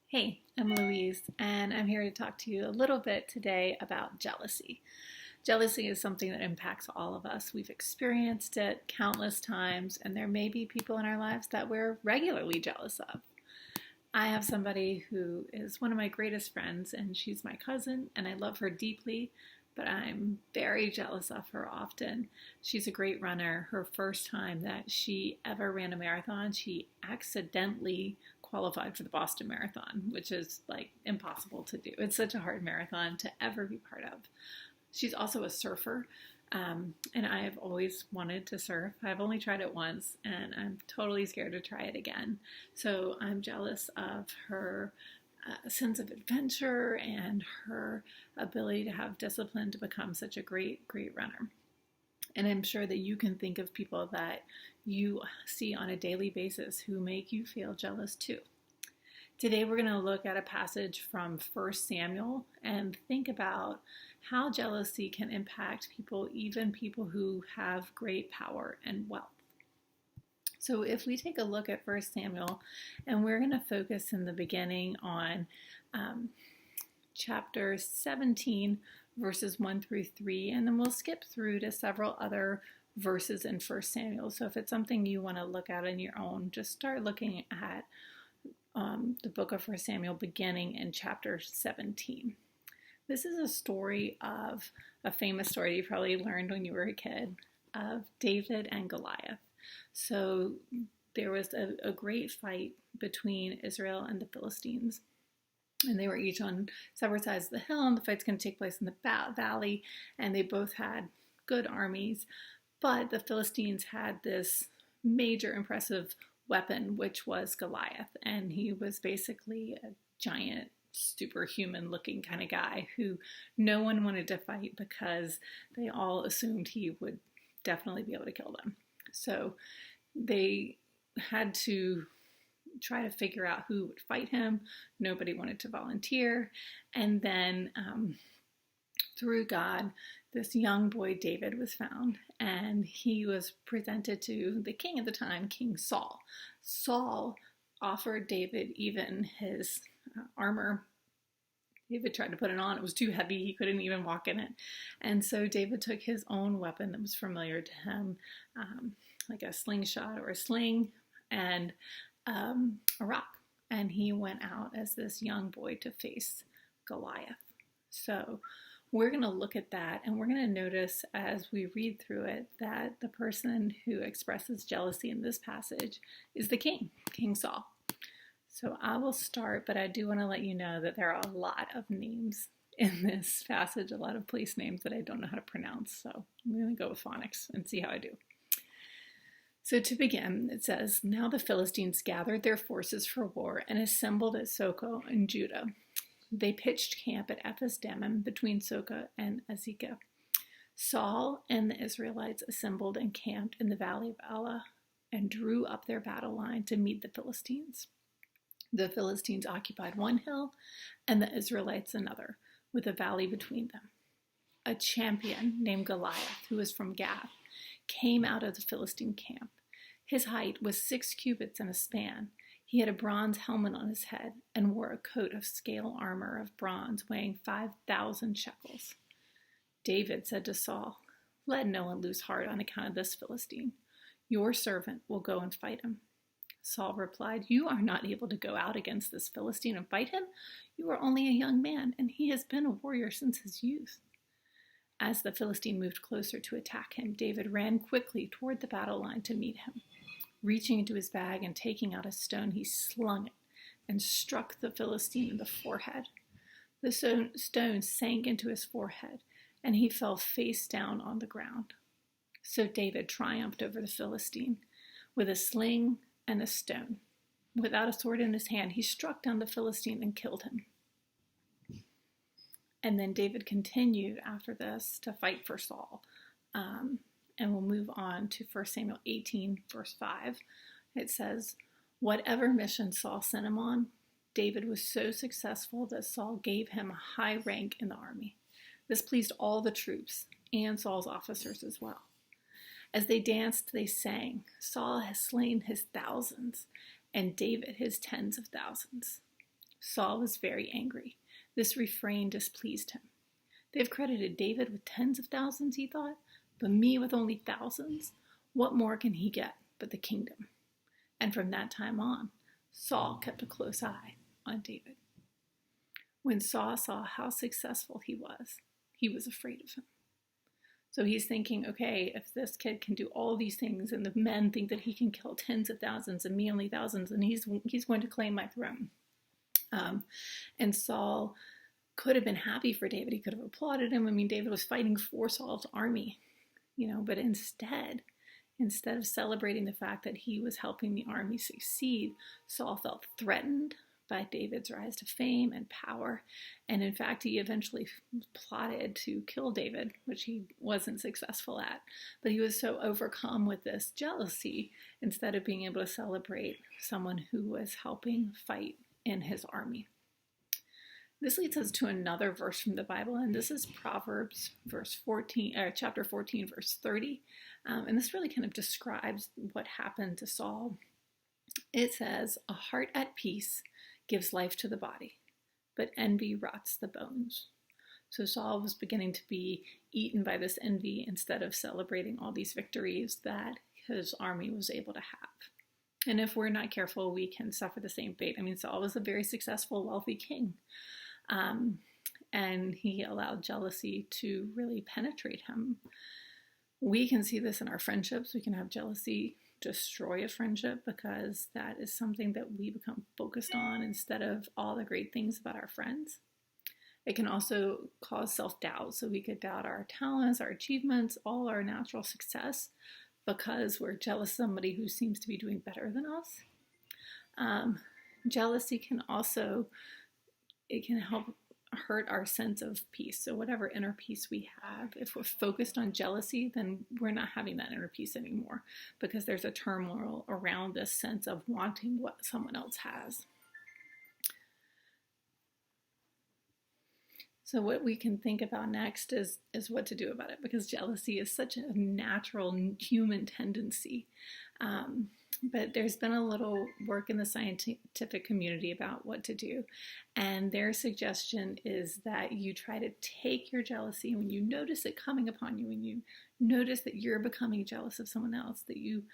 Hey, I'm Louise, and I'm here to talk to you a little bit today about jealousy. Jealousy is something that impacts all of us. We've experienced it countless times, and there may be people in our lives that we're regularly jealous of. I have somebody who is one of my greatest friends, and she's my cousin, and I love her deeply, but I'm very jealous of her often. She's a great runner. Her first time that she ever ran a marathon, she accidentally qualified for the Boston Marathon, which is like impossible to do. It's such a hard marathon to ever be part of. She's also a surfer, and I have always wanted to surf. I've only tried it once, and I'm totally scared to try it again. So I'm jealous of her sense of adventure and her ability to have discipline to become such a great, great runner. And I'm sure that you can think of people that you see on a daily basis who make you feel jealous too. Today we're going to look at a passage from 1 Samuel and think about how jealousy can impact people, even people who have great power and wealth. So if we take a look at 1 Samuel, and we're going to focus in the beginning on chapter 17, verses 1 through 3, and then we'll skip through to several other verses in 1 Samuel. So if it's something you want to look at on your own, just start looking at the book of 1 Samuel beginning in chapter 17. This is a story of a famous story you probably learned when you were a kid of David and Goliath. So there was a great fight between Israel and the Philistines. And they were each on separate sides of the hill, and the fight's going to take place in the valley, and they both had good armies. But the Philistines had this major impressive weapon, which was Goliath, and he was basically a giant, superhuman looking kind of guy who no one wanted to fight because they all assumed he would definitely be able to kill them. So they had to try to figure out who would fight him. Nobody wanted to volunteer. And then through God, this young boy David was found, and he was presented to the king at the time, King Saul. Saul offered David even his armor. David tried to put it on. It was too heavy. He couldn't even walk in it. And so David took his own weapon that was familiar to him, like a slingshot or a sling, and a rock. And he went out as this young boy to face Goliath. So we're going to look at that, and we're going to notice as we read through it that the person who expresses jealousy in this passage is the king, King Saul. So I will start, but I do want to let you know that there are a lot of names in this passage, a lot of place names that I don't know how to pronounce. So I'm going to go with phonics and see how I do. So to begin, it says, "Now the Philistines gathered their forces for war and assembled at Socoh in Judah. They pitched camp at Ephes-dammim between Socoh and Azekah. Saul and the Israelites assembled and camped in the valley of Elah and drew up their battle line to meet the Philistines. The Philistines occupied one hill and the Israelites another, with a valley between them. A champion named Goliath, who was from Gath, came out of the Philistine camp. His height was 6 cubits and a span. He had a bronze helmet on his head and wore a coat of scale armor of bronze weighing 5,000 shekels. David said to Saul, 'Let no one lose heart on account of this Philistine. Your servant will go and fight him.' Saul replied, 'You are not able to go out against this Philistine and fight him. You are only a young man, and he has been a warrior since his youth.' As the Philistine moved closer to attack him, David ran quickly toward the battle line to meet him. Reaching into his bag and taking out a stone, he slung it and struck the Philistine in the forehead. The stone sank into his forehead, and he fell face down on the ground. So David triumphed over the Philistine with a sling and a stone. Without a sword in his hand, he struck down the Philistine and killed him. And then David continued after this to fight for Saul. And we'll move on to 1 Samuel 18, verse 5. It says, 'Whatever mission Saul sent him on, David was so successful that Saul gave him a high rank in the army. This pleased all the troops and Saul's officers as well. As they danced, they sang, 'Saul has slain his thousands, and David his tens of thousands.' Saul was very angry. This refrain displeased him. They've credited David with tens of thousands, he thought, but me with only thousands. What more can he get but the kingdom? And from that time on, Saul kept a close eye on David. When Saul saw how successful he was afraid of him. So he's thinking, okay, if this kid can do all these things and the men think that he can kill tens of thousands and me only thousands, and he's going to claim my throne. And Saul could have been happy for David. He could have applauded him. I mean, David was fighting for Saul's army, but instead of celebrating the fact that he was helping the army succeed, Saul felt threatened by David's rise to fame and power. And in fact, he eventually plotted to kill David, which he wasn't successful at. But he was so overcome with this jealousy, instead of being able to celebrate someone who was helping fight in his army. This leads us to another verse from the Bible, and this is Proverbs chapter 14, verse 30. And this really kind of describes what happened to Saul. It says, "A heart at peace gives life to the body, but envy rots the bones." So Saul was beginning to be eaten by this envy instead of celebrating all these victories that his army was able to have. And if we're not careful, we can suffer the same fate. I mean, Saul was a very successful, wealthy king. And he allowed jealousy to really penetrate him. We can see this in our friendships. We can have jealousy destroy a friendship because that is something that we become focused on instead of all the great things about our friends. It can also cause self-doubt. So we could doubt our talents, our achievements, all our natural success because we're jealous of somebody who seems to be doing better than us. Jealousy can also, it can help hurt our sense of peace. So whatever inner peace we have, if we're focused on jealousy, then we're not having that inner peace anymore because there's a turmoil around this sense of wanting what someone else has. So what we can think about next is what to do about it, because jealousy is such a natural human tendency. But there's been a little work in the scientific community about what to do. And their suggestion is that you try to take your jealousy, when you notice it coming upon you, when you notice that you're becoming jealous of someone else, that you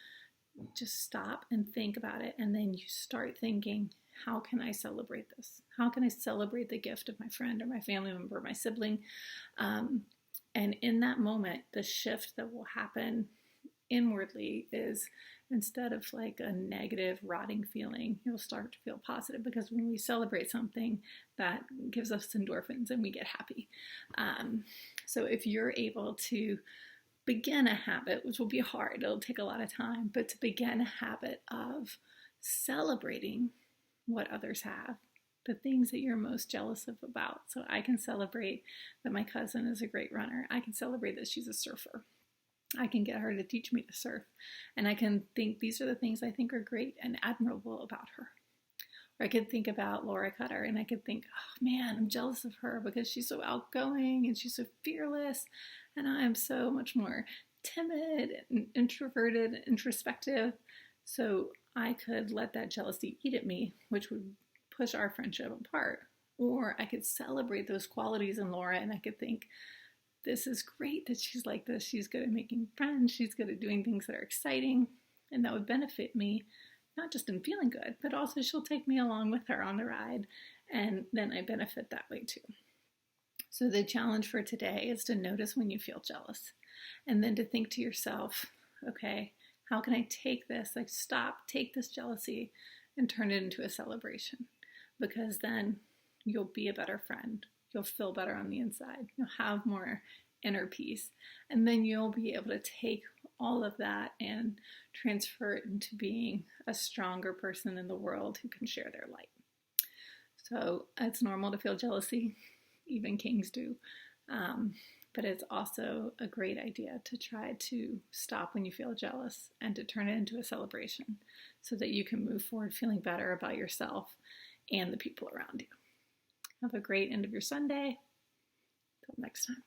just stop and think about it. And then you start thinking, how can I celebrate this? How can I celebrate the gift of my friend or my family member, or my sibling? And in that moment, the shift that will happen inwardly is, instead of like a negative, rotting feeling, you'll start to feel positive, because when we celebrate something, that gives us endorphins and we get happy. So if you're able to begin a habit, which will be hard, it'll take a lot of time, but to begin a habit of celebrating what others have, the things that you're most jealous of about. So I can celebrate that my cousin is a great runner. I can celebrate that she's a surfer. I can get her to teach me to surf. And I can think these are the things I think are great and admirable about her. Or I could think about Laura Cutter and I could think, oh man, I'm jealous of her because she's so outgoing and she's so fearless. And I am so much more timid and introverted and introspective. So I could let that jealousy eat at me, which would push our friendship apart. Or I could celebrate those qualities in Laura and I could think, this is great that she's like this. She's good at making friends. She's good at doing things that are exciting. And that would benefit me, not just in feeling good, but also she'll take me along with her on the ride. And then I benefit that way too. So the challenge for today is to notice when you feel jealous. And then to think to yourself, okay, how can I take this? Like take this jealousy and turn it into a celebration. Because then you'll be a better friend. You'll feel better on the inside. You'll have more inner peace. And then you'll be able to take all of that and transfer it into being a stronger person in the world who can share their light. So it's normal to feel jealousy. Even kings do. But it's also a great idea to try to stop when you feel jealous and to turn it into a celebration so that you can move forward feeling better about yourself and the people around you. Have a great end of your Sunday. Till next time.